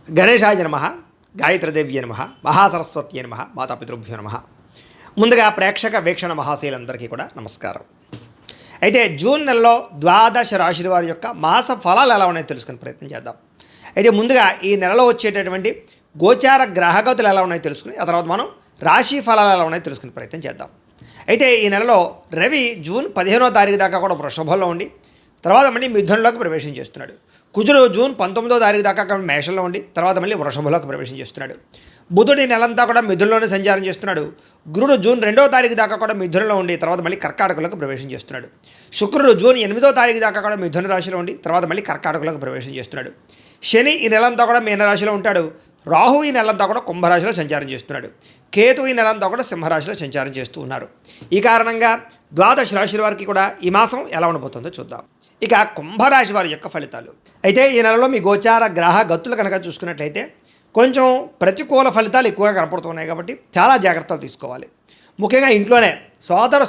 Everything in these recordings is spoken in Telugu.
గణేశాయ నమః, గాయత్రీదేవ్యే నమః, మహాసరస్వత్యే నమః, మాతాపితృభ్యో నమః. ముందుగా ప్రేక్షక వీక్షణ మహాశీలందరికీ కూడా నమస్కారం. అయితే జూన్ నెలలో ద్వాదశ రాశుల వారి యొక్క మాస ఫలాలు ఎలా ఉన్నాయో తెలుసుకునే ప్రయత్నం చేద్దాం. అయితే ముందుగా ఈ నెలలో వచ్చేటటువంటి గోచార గ్రహగతులు ఎలా ఉన్నాయో తెలుసుకుని ఆ తర్వాత మనం రాశి ఫలాలు ఎలా ఉన్నాయో తెలుసుకునే ప్రయత్నం చేద్దాం. అయితే ఈ నెలలో రవి జూన్ 15వ తారీఖు దాకా కూడా వృషభంలో ఉండి తర్వాత మళ్ళీ మిథునంలోకి ప్రవేశం చేస్తున్నాడు. కుజుడు జూన్ 19వ తారీఖు దాకా మేషంలో ఉండి తర్వాత మళ్ళీ వృషభంలోకి ప్రవేశం చేస్తున్నాడు. బుధుడు ఈ నెలంతా కూడా మిథునంలోనే సంచారం చేస్తున్నాడు. గురుడు జూన్ 2వ తారీఖు దాకా కూడా మిథునంలో ఉండి తర్వాత మళ్ళీ కర్కాటకంలోకి ప్రవేశం చేస్తున్నాడు. శుక్రుడు జూన్ 8వ తారీఖు దాకా కూడా మిథున రాశిలో ఉండి తర్వాత మళ్ళీ కర్కాటకంలోకి ప్రవేశం చేస్తున్నాడు. శని ఈ నెలంతా కూడా మీనరాశిలో ఉంటాడు. రాహు ఈ నెలంతా కూడా కుంభరాశిలో సంచారం చేస్తున్నాడు. కేతు ఈ నెలంతా కూడా సింహరాశిలో సంచారం చేస్తూ ఉన్నారు. ఈ కారణంగా ద్వాదశ రాశుల వారికి కూడా ఈ మాసం ఎలా ఉండబోతుందో చూద్దాం. ఇక కుంభరాశి వారి యొక్క ఫలితాలు. అయితే ఈ నెలలో మీ గోచార గ్రహ గతులు కనుక చూసుకున్నట్లయితే కొంచెం ప్రతికూల ఫలితాలు ఎక్కువగా కనపడుతున్నాయి కాబట్టి చాలా జాగ్రత్తలు తీసుకోవాలి. ముఖ్యంగా ఇంట్లోనే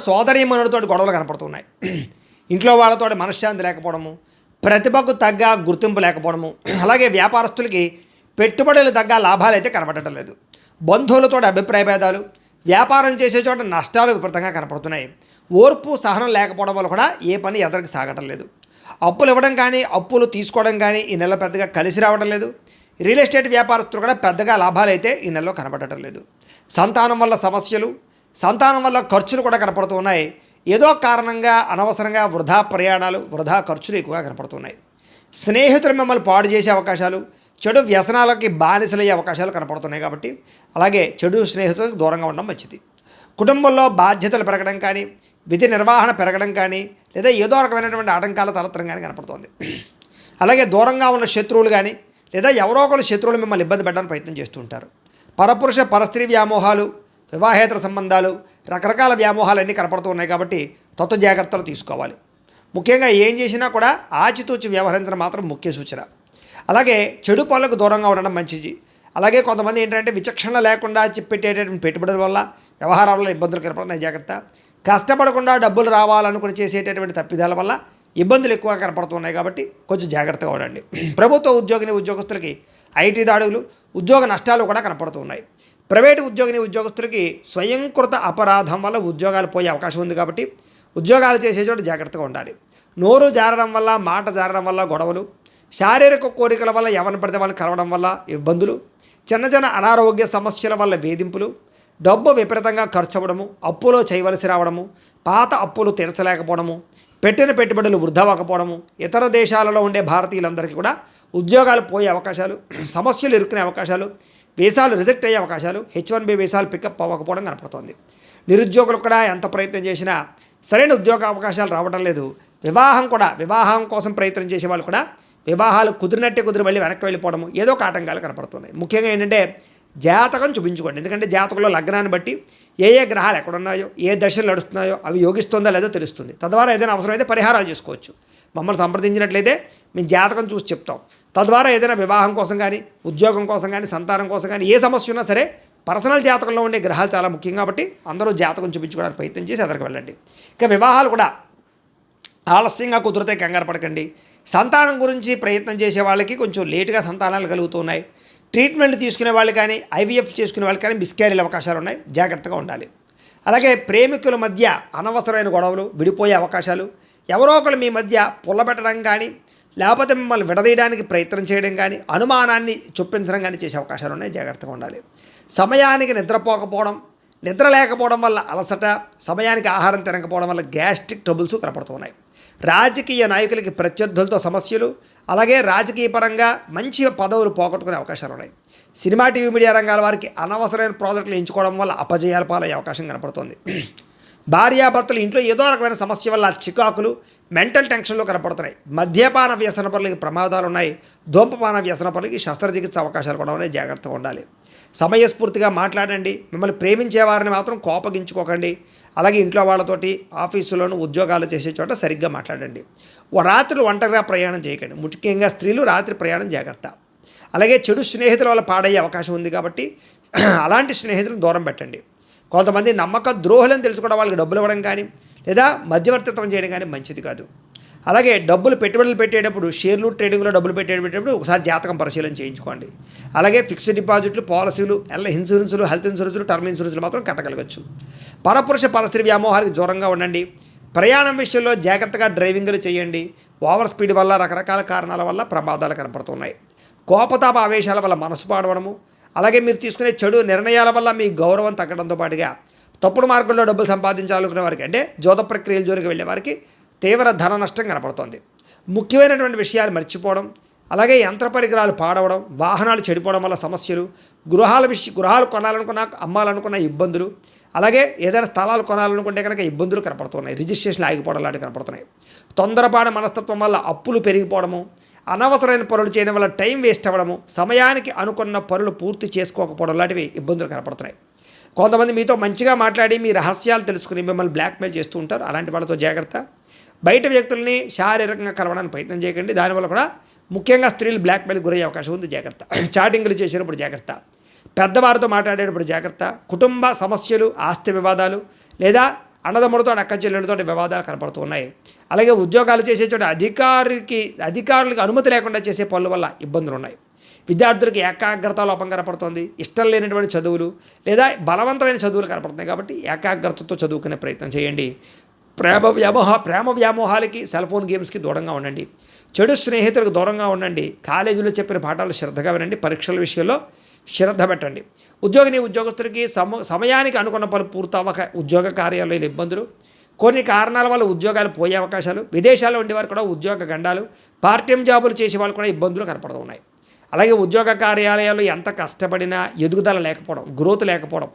సోదరీమణులతో గొడవలు కనపడుతున్నాయి. ఇంట్లో వాళ్ళతో మనశ్శాంతి లేకపోవడము, ప్రతిభకు తగ్గ గుర్తింపు లేకపోవడము, అలాగే వ్యాపారస్తులకి పెట్టుబడులు తగ్గ లాభాలు అయితే కనపడటం లేదు. బంధువులతో అభిప్రాయ భేదాలు, వ్యాపారం చేసే చోట నష్టాలు విపరీతంగా కనపడుతున్నాయి. ఓర్పు సహనం లేకపోవడం వల్ల కూడా ఏ పని ఎదరికి సాగటం లేదు. అప్పులు ఇవ్వడం కానీ అప్పులు తీసుకోవడం కానీ ఈ నెల పెద్దగా కలిసి రావడం లేదు. రియల్ ఎస్టేట్ వ్యాపారస్తులు కూడా పెద్దగా లాభాలు అయితే ఈ నెలలో కనపడటం లేదు. సంతానం వల్ల సమస్యలు, సంతానం వల్ల ఖర్చులు కూడా కనపడుతూ ఉన్నాయి. ఏదో కారణంగా అనవసరంగా వృధా ప్రయాణాలు, వృధా ఖర్చులు ఎక్కువగా కనపడుతున్నాయి. స్నేహితులు మిమ్మల్ని పాడు చేసే అవకాశాలు, చెడు వ్యసనాలకి బానిసలయ్యే అవకాశాలు కనపడుతున్నాయి. కాబట్టి అలాగే చెడు స్నేహితులకు దూరంగా ఉండడం మంచిది. కుటుంబంలో బాధ్యతలు పెరగడం కానీ, విధి నిర్వహణ పెరగడం కానీ, లేదా ఏదో రకమైనటువంటి ఆటంకాల తలెత్తడం కానీ కనపడుతోంది. అలాగే దూరంగా ఉన్న శత్రువులు కానీ, లేదా ఎవరో ఒకరు శత్రువులు మిమ్మల్ని ఇబ్బంది పెట్టడానికి ప్రయత్నం చేస్తూ ఉంటారు. పరపురుష పరస్త్రీ వ్యామోహాలు, వివాహేతర సంబంధాలు, రకరకాల వ్యామోహాలు అన్నీ కనపడుతూ ఉన్నాయి. కాబట్టి తత్వ జాగ్రత్తలు తీసుకోవాలి. ముఖ్యంగా ఏం చేసినా కూడా ఆచితూచి వ్యవహరించడం మాత్రం ముఖ్య సూచన. అలాగే చెడు పనులకు దూరంగా ఉండడం మంచిది. అలాగే కొంతమంది ఏంటంటే విచక్షణ లేకుండా చెప్పేటటువంటి పెట్టుబడుల వల్ల వ్యవహారాల్లో ఇబ్బందులు కనపడుతున్నాయి. జాగ్రత్త. కష్టపడకుండా డబ్బులు రావాలనుకుని చేసేటటువంటి తప్పిదాల వల్ల ఇబ్బందులు ఎక్కువగా కనపడుతున్నాయి. కాబట్టి కొంచెం జాగ్రత్తగా ఉండండి. ప్రభుత్వ ఉద్యోగస్తులకి ఐటీ దాడులు, ఉద్యోగ నష్టాలు కూడా కనపడుతున్నాయి. ప్రైవేటు ఉద్యోగస్తులకి స్వయంకృత అపరాధం వల్ల ఉద్యోగాలు పోయే అవకాశం ఉంది. కాబట్టి ఉద్యోగాలు చేసే చోట జాగ్రత్తగా ఉండాలి. నోరు జారడం వల్ల, మాట జారడం వల్ల గొడవలు, శారీరక కోరికల వల్ల ఎవరిని పడితే వాళ్ళని కలవడం వల్ల ఇబ్బందులు, చిన్న అనారోగ్య సమస్యల వల్ల వేధింపులు, డబ్బు విపరీతంగా ఖర్చు అవ్వడము, అప్పులో చేయవలసి రావడము, పాత అప్పులు తీర్చలేకపోవడము, పెట్టిన పెట్టుబడులు వృధా అవ్వకపోవడము, ఇతర దేశాలలో ఉండే భారతీయులందరికీ కూడా ఉద్యోగాలు పోయే అవకాశాలు, సమస్యలు ఇరుక్కునే అవకాశాలు, వీసాలు రిజెక్ట్ అయ్యే అవకాశాలు, H1B వీసాలు పికప్ అవ్వకపోవడం కనపడుతోంది. నిరుద్యోగులు కూడా ఎంత ప్రయత్నం చేసినా సరైన ఉద్యోగ అవకాశాలు రావడం లేదు. వివాహం కోసం ప్రయత్నం చేసే వాళ్ళు కూడా వివాహాలు కుదిరినట్టే కుదిరి మళ్ళీ వెనక్కి వెళ్ళిపోవడము, ఏదో ఒక ఆటంకాలు కనపడుతున్నాయి. ముఖ్యంగా ఏంటంటే జాతకం చూపించుకోండి. ఎందుకంటే జాతకంలో లగ్నాన్ని బట్టి ఏ గ్రహాలు ఎక్కడున్నాయో, ఏ దశలు నడుస్తున్నాయో అవి యోగిస్తుందో లేదో తెలుస్తుంది. తద్వారా ఏదైనా అవసరమైతే పరిహారాలు చేసుకోవచ్చు. మమ్మల్ని సంప్రదించినట్లయితే మేము జాతకం చూసి చెప్తాం. తద్వారా ఏదైనా వివాహం కోసం కానీ, ఉద్యోగం కోసం కానీ, సంతానం కోసం కానీ ఏ సమస్య ఉన్నా సరే పర్సనల్ జాతకంలో ఉండే గ్రహాలు చాలా ముఖ్యం. కాబట్టి అందరూ జాతకం చూపించుకోవడానికి ప్రయత్నం చేసి ఎదరికి వెళ్ళండి. ఇక వివాహాలు కూడా ఆలస్యంగా కుదిరితే కంగారు పడకండి. సంతానం గురించి ప్రయత్నం చేసే వాళ్ళకి కొంచెం లేటుగా సంతానాలు కలుగుతున్నాయి. ట్రీట్మెంట్ తీసుకునే వాళ్ళు కానీ, IVF చేసుకునే వాళ్ళు కానీ మిస్క్యారీల అవకాశాలు ఉన్నాయి. జాగ్రత్తగా ఉండాలి. అలాగే ప్రేమికుల మధ్య అనవసరమైన గొడవలు, విడిపోయే అవకాశాలు, ఎవరో ఒకరు మీ మధ్య పుల్లబెట్టడం కానీ, లేకపోతే మిమ్మల్ని విడదీయడానికి ప్రయత్నం చేయడం కానీ, అనుమానాన్ని చొప్పించడం కానీ చేసే అవకాశాలు ఉన్నాయి. జాగ్రత్తగా ఉండాలి. సమయానికి నిద్రపోకపోవడం, నిద్ర లేకపోవడం వల్ల అలసట, సమయానికి ఆహారం తినకపోవడం వల్ల గ్యాస్ట్రిక్ ట్రబుల్స్ కనపడుతున్నాయి. రాజకీయ నాయకులకి ప్రత్యర్థులతో సమస్యలు, అలాగే రాజకీయ పరంగా మంచి పదవులు పోగొట్టుకునే అవకాశాలు ఉన్నాయి. సినిమా, టీవీ, మీడియా రంగాల వారికి అనవసరమైన ప్రాజెక్టులు ఎంచుకోవడం వల్ల అపజయాల పాలయ్యే అవకాశం కనపడుతుంది. భార్యాభర్తలు ఇంట్లో ఏదో రకమైన సమస్య వల్ల చికాకులు, మెంటల్ టెన్షన్లు కనపడుతున్నాయి. మద్యపాన వ్యసన పనులకి ప్రమాదాలు ఉన్నాయి. ధూమపాన వ్యసన పనులకి శస్త్రచికిత్స అవకాశాలు కూడా ఉన్నాయి. జాగ్రత్తగా ఉండాలి. సమయస్ఫూర్తిగా మాట్లాడండి. మిమ్మల్ని ప్రేమించే వారిని మాత్రం కోపగించుకోకండి. అలాగే ఇంట్లో వాళ్ళతోటి, ఆఫీసులోను, ఉద్యోగాలు చేసే చోట సరిగ్గా మాట్లాడండి. రాత్రులు ఒంటరిగా ప్రయాణం చేయకండి. ముఖ్యంగా స్త్రీలు రాత్రి ప్రయాణం జాగ్రత్త. అలాగే చెడు స్నేహితుల వల్ల పాడయ్యే అవకాశం ఉంది. కాబట్టి అలాంటి స్నేహితులను దూరం పెట్టండి. కొంతమంది నమ్మక ద్రోహులను తెలుసుకోవడం, వాళ్ళకి డబ్బులు ఇవ్వడం కానీ, లేదా మధ్యవర్తిత్వం చేయడం కానీ మంచిది కాదు. అలాగే పెట్టుబడులు పెట్టేటప్పుడు షేర్లు ట్రేడింగ్లో డబ్బులు పెట్టేటప్పుడు ఒకసారి జాతకం పరిశీలన చేయించుకోండి. అలాగే ఫిక్స్డ్ డిపాజిట్లు, పాలసీలు, ఇన్సూరెన్సులు, హెల్త్ ఇన్సూరెన్సులు, టర్మ్ ఇన్సూరెన్సులు మాత్రం కట్టగలగచ్చు. పరపురుష పరస్త్రీ వ్యామోహాలకు దూరంగా ఉండండి. ప్రయాణం విషయంలో జాగ్రత్తగా డ్రైవింగ్లు చేయండి. ఓవర్ స్పీడ్ వల్ల రకరకాల కారణాల వల్ల ప్రమాదాలు కనపడుతున్నాయి. కోపతాప ఆవేశాల వల్ల మనసు పాడవడము, అలాగే మీరు తీసుకునే చెడు నిర్ణయాల వల్ల మీ గౌరవం తగ్గడంతో పాటుగా తప్పుడు మార్గంలో డబ్బులు సంపాదించాలనుకునే వారికి, అంటే జోద ప్రక్రియల జోలికి వెళ్ళే వారికి తీవ్ర ధన నష్టం కనపడుతోంది. ముఖ్యమైనటువంటి విషయాలు మర్చిపోవడం, అలాగే యంత్ర పరికరాలు పాడవడం, వాహనాలు చెడిపోవడం వల్ల సమస్యలు, గృహాలు కొనాలనుకున్న, అమ్మాలనుకున్న ఇబ్బందులు, అలాగే ఏదైనా స్థలాలు కొనాలనుకుంటే కనుక ఇబ్బందులు కనపడుతున్నాయి. రిజిస్ట్రేషన్లు ఆగిపోవడం లాంటివి కనపడుతున్నాయి. తొందరపాటు మనస్తత్వం వల్ల అప్పులు పెరిగిపోవడము, అనవసరమైన పనులు చేయడం వల్ల టైం వేస్ట్ అవ్వడము, సమయానికి అనుకున్న పనులు పూర్తి చేసుకోకపోవడం లాంటివి ఇబ్బందులు కనపడుతున్నాయి. కొంతమంది మీతో మంచిగా మాట్లాడి మీ రహస్యాలు తెలుసుకుని మిమ్మల్ని బ్లాక్మెయిల్ చేస్తూ ఉంటారు. అలాంటి వాళ్ళతో జాగ్రత్త. బయట వ్యక్తుల్ని శారీరకంగా కలవడానికి ప్రయత్నం చేయకండి. దానివల్ల కూడా ముఖ్యంగా స్త్రీలు బ్లాక్మెయిల్ గురయ్యే అవకాశం ఉంది. జాగ్రత్త. చాటింగ్లు చేసినప్పుడు జాగ్రత్త. పెద్దవారితో మాట్లాడేటప్పుడు జాగ్రత్త. కుటుంబ సమస్యలు, ఆస్తి వివాదాలు, లేదా అన్నదమ్ములతో అక్క చెల్లెలతో వివాదాలు కనపడుతూ ఉన్నాయి. అలాగే ఉద్యోగాలు చేసే చోట అధికారులకు అనుమతి లేకుండా చేసే పనుల వల్ల ఇబ్బందులు ఉన్నాయి. విద్యార్థులకు ఏకాగ్రత లోపం కనపడుతుంది. ఇష్టం లేనటువంటి చదువులు లేదా బలవంతమైన చదువులు కనపడుతున్నాయి. కాబట్టి ఏకాగ్రతతో చదువుకునే ప్రయత్నం చేయండి. ప్రేమ వ్యామోహాలకి, సెల్ ఫోన్ గేమ్స్కి దూరంగా ఉండండి. చెడు స్నేహితులకు దూరంగా ఉండండి. కాలేజీలో చెప్పిన పాఠాలు శ్రద్ధగా వినండి. పరీక్షల విషయంలో శ్రద్ధ పెట్టండి. ఉద్యోగస్తులకి సమయానికి అనుకున్న పనులు పూర్తవ్వక ఉద్యోగ కార్యాలయాలు ఇబ్బందులు, కొన్ని కారణాల వల్ల ఉద్యోగాలు పోయే అవకాశాలు, విదేశాల్లో ఉండేవారు కూడా ఉద్యోగ గండాలు, పార్ట్ టైం జాబులు చేసే వాళ్ళు కూడా ఇబ్బందులు కనపడుతూ ఉన్నాయి. అలాగే ఉద్యోగ కార్యాలయాలు ఎంత కష్టపడినా ఎదుగుదల లేకపోవడం, గ్రోత్ లేకపోవడం,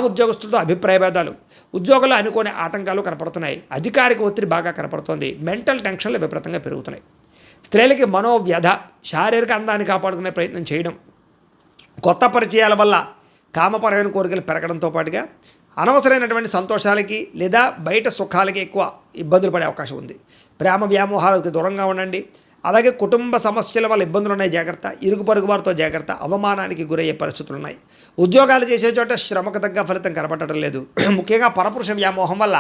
ఉద్యోగస్తులతో అభిప్రాయ భేదాలు, ఉద్యోగాలు అనుకోని ఆటంకాలు కనపడుతున్నాయి. అధికారిక ఒత్తిడి బాగా కనపడుతోంది. మెంటల్ టెన్షన్లు విపరీతంగా పెరుగుతున్నాయి. స్త్రీలకి మనోవ్యధ, శారీరక అందాన్ని కాపాడుకునే ప్రయత్నం చేయడం, కొత్త పరిచయాల వల్ల కామపరమైన కోరికలు పెరగడంతో పాటుగా అనవసరమైనటువంటి సంతోషాలకి లేదా బయట సుఖాలకి ఎక్కువ ఇబ్బందులు పడే అవకాశం ఉంది. ప్రేమ వ్యామోహాలకు దూరంగా ఉండండి. అలాగే కుటుంబ సమస్యల వల్ల ఇబ్బందులు ఉన్నాయి. జాగ్రత్త. ఇరుగు పొరుగు వారితో జాగ్రత్త. అవమానానికి గురయ్యే పరిస్థితులు ఉన్నాయి. ఉద్యోగాలు చేసే చోట శ్రమకు తగ్గ ఫలితం కనపడటం లేదు. ముఖ్యంగా పరపురుష వ్యామోహం వల్ల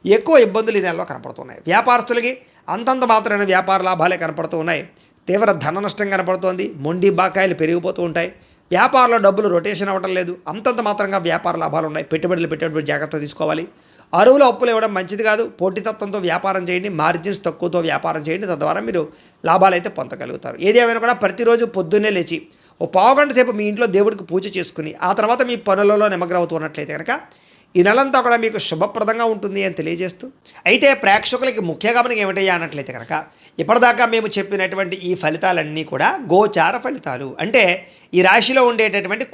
ఎక్కువ ఇబ్బందులు ఈ నెలలో కనపడుతున్నాయి. వ్యాపారస్తులకి అంతంత మాత్రమైన వ్యాపార లాభాలే కనపడుతూ ఉన్నాయి. తీవ్ర ధన నష్టం కనపడుతోంది. మొండి బాకాయలు పెరిగిపోతూ ఉంటాయి. వ్యాపారంలో డబ్బులు రొటేషన్ అవ్వడం లేదు. అంతంత మాత్రంగా వ్యాపార లాభాలు ఉన్నాయి. పెట్టుబడులు జాగ్రత్త తీసుకోవాలి. అరువులు అప్పులు ఇవ్వడం మంచిది కాదు. పోటీతత్వంతో వ్యాపారం చేయండి. మార్జిన్స్ తక్కువతో వ్యాపారం చేయండి. తద్వారా మీరు లాభాలు అయితే పొందగలుగుతారు. ఏది ఏమైనా కూడా ప్రతిరోజు పొద్దున్నే లేచి ఓ పావుగంట సేపు మీ ఇంట్లో దేవుడికి పూజ చేసుకుని ఆ తర్వాత మీ పనులలో నిమగ్నమవుతున్నట్లయితే కనుక ఈ నెలంతా కూడా మీకు శుభప్రదంగా ఉంటుంది అని తెలియజేస్తూ, అయితే ప్రేక్షకులకి ముఖ్య గమనిక ఏమిటయ్యా అన్నట్లయితే కనుక ఇప్పటిదాకా మేము చెప్పినటువంటి ఈ ఫలితాలన్నీ కూడా గోచార ఫలితాలు, అంటే ఈ రాశిలో ఉండేటటువంటి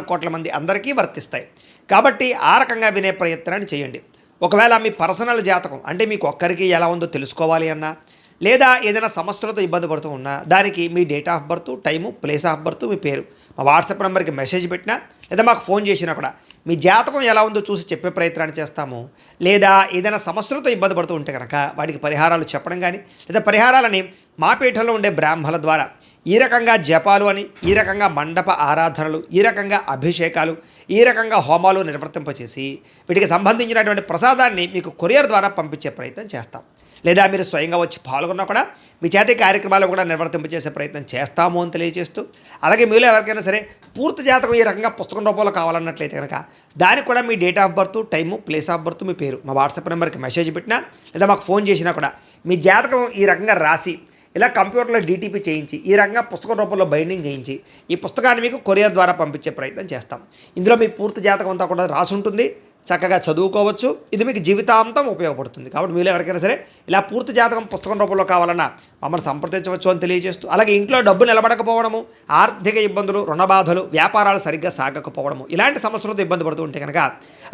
కోట్ల మంది అందరికీ వర్తిస్తాయి. కాబట్టి ఆ రకంగా వినే ప్రయత్నాన్ని చేయండి. ఒకవేళ మీ పర్సనల్ జాతకం, అంటే మీకు ఒక్కరికి ఎలా ఉందో తెలుసుకోవాలి అన్నా, లేదా ఏదైనా సమస్యలతో ఇబ్బంది పడుతూ ఉన్నా దానికి మీ date of birth, time, place of birth, మీ పేరు మా వాట్సాప్ నెంబర్కి మెసేజ్ పెట్టినా లేదా మాకు ఫోన్ చేసినా కూడా మీ జాతకం ఎలా ఉందో చూసి చెప్పే ప్రయత్నాన్ని చేస్తాము. లేదా ఏదైనా సమస్యలతో ఇబ్బంది పడుతూ ఉంటే కనుక వాటికి పరిహారాలు చెప్పడం కానీ, లేదా పరిహారాలని మా పీఠంలో ఉండే బ్రాహ్మణుల ద్వారా ఈ రకంగా జపాలు అని, ఈ రకంగా మండప ఆరాధనలు, ఈ రకంగా అభిషేకాలు, ఈ రకంగా హోమాలు నిర్వర్తింపచేసి వీటికి సంబంధించినటువంటి ప్రసాదాన్ని మీకు కొరియర్ ద్వారా పంపించే ప్రయత్నం చేస్తాం. లేదా మీరు స్వయంగా వచ్చి పాల్గొన్నా కూడా మీ చేతి కార్యక్రమాలు కూడా నిర్వర్తింపచేసే ప్రయత్నం చేస్తాము అని తెలియజేస్తూ, అలాగే మీలో ఎవరికైనా సరే పూర్తి జాతకం ఈ రకంగా పుస్తకం రూపంలో కావాలన్నట్లయితే కనుక దానికి కూడా మీ date of birth, time, place of birth, మీ పేరు మా వాట్సాప్ నెంబర్కి మెసేజ్ పెట్టినా లేదా మాకు ఫోన్ చేసినా కూడా మీ జాతకం ఈ రకంగా రాసి ఇలా కంప్యూటర్లో డీటీపీ చేయించి ఈ రకంగా పుస్తకం రూపంలో బైండింగ్ చేయించి ఈ పుస్తకాన్ని మీకు కొరియర్ ద్వారా పంపించే ప్రయత్నం చేస్తాం. ఇందులో మీ పూర్తి జాతకం అంతా కూడా రాసి ఉంటుంది. చక్కగా చదువుకోవచ్చు. ఇది మీకు జీవితాంతం ఉపయోగపడుతుంది. కాబట్టి మీరు ఎవరికైనా సరే ఇలా పూర్తి జాతకం పుస్తకం రూపంలో కావాలన్నా మమ్మల్ని సంప్రదించవచ్చు అని తెలియజేస్తూ, అలాగే ఇంట్లో డబ్బు నిలబడకపోవడము, ఆర్థిక ఇబ్బందులు, రుణ బాధలు, వ్యాపారాలు సరిగ్గా సాగకపోవడము, ఇలాంటి సమస్యలతో ఇబ్బంది పడుతూ ఉంటే కనుక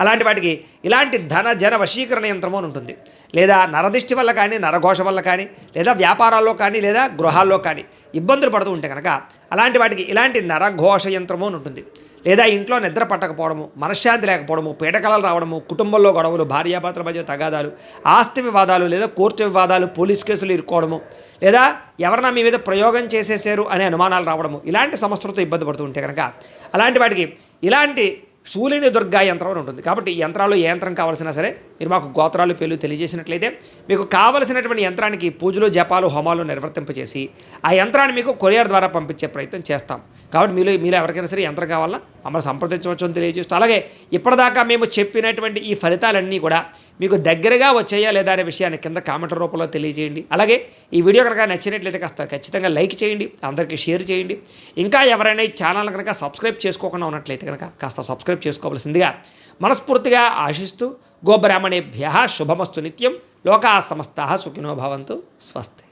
అలాంటి వాటికి ఇలాంటి జన వశీకరణ యంత్రము అని ఉంటుంది. లేదా నరదిష్టి వల్ల కానీ, నరఘోష వల్ల కానీ, లేదా వ్యాపారాల్లో కానీ, లేదా గృహాల్లో కానీ ఇబ్బందులు పడుతూ ఉంటే కనుక అలాంటి వాటికి ఇలాంటి నరఘోష యంత్రము అని ఉంటుంది. లేదా ఇంట్లో నిద్ర పట్టకపోవడము, మనశ్శాంతి లేకపోవడము, పీడకలలు రావడము, కుటుంబంలో గొడవలు, భార్యాభర్తల మధ్య తగాదాలు, ఆస్తి వివాదాలు, లేదా కోర్టు వివాదాలు, పోలీస్ కేసులు ఇరుక్కోవడము, లేదా ఎవరన్నా మీ మీద ప్రయోగం చేసేసారు అనే అనుమానాలు రావడము, ఇలాంటి సమస్యలతో ఇబ్బంది పడుతూ ఉంటే కనుక అలాంటి వాటికి ఇలాంటి శూలిని దుర్గా యంత్రం అని ఉంటుంది. కాబట్టి ఈ యంత్రాలు ఏ యంత్రం కావాల్సినా సరే మీరు మాకు గోత్రాలు పేర్లు తెలియజేసినట్లయితే మీకు కావలసినటువంటి యంత్రానికి పూజలు జపాలు హోమాలు నిర్వర్తింపచేసి ఆ యంత్రాన్ని మీకు కొరియర్ ద్వారా పంపించే ప్రయత్నం చేస్తాం. కాబట్టి మీలో ఎవరికైనా సరే యంత్రం కావాలన్నా మమ్మల్ని సంప్రదించవచ్చు అని తెలియజేస్తూ, అలాగే ఇప్పటిదాకా మేము చెప్పినటువంటి ఈ ఫలితాలన్నీ కూడా మీకు దగ్గరగా వచ్చాయా లేదా అనే విషయాన్ని కింద కామెంట్ రూపంలో తెలియజేయండి. అలాగే ఈ వీడియో కనుక నచ్చినట్లయితే కాస్త ఖచ్చితంగా లైక్ చేయండి, అందరికీ షేర్ చేయండి. ఇంకా ఎవరైనా ఈ ఛానల్ కనుక సబ్స్క్రైబ్ చేసుకోకుండా ఉన్నట్లయితే కనుక కాస్త సబ్స్క్రైబ్ చేసుకోవాల్సిందిగా మనస్ఫూర్తిగా ఆశిస్తూ, గోబ్రాహ్మణేభ్యః శుభమస్తు నిత్యం, లోకా సమస్తాః సుఖినో భవంతు, స్వస్తి.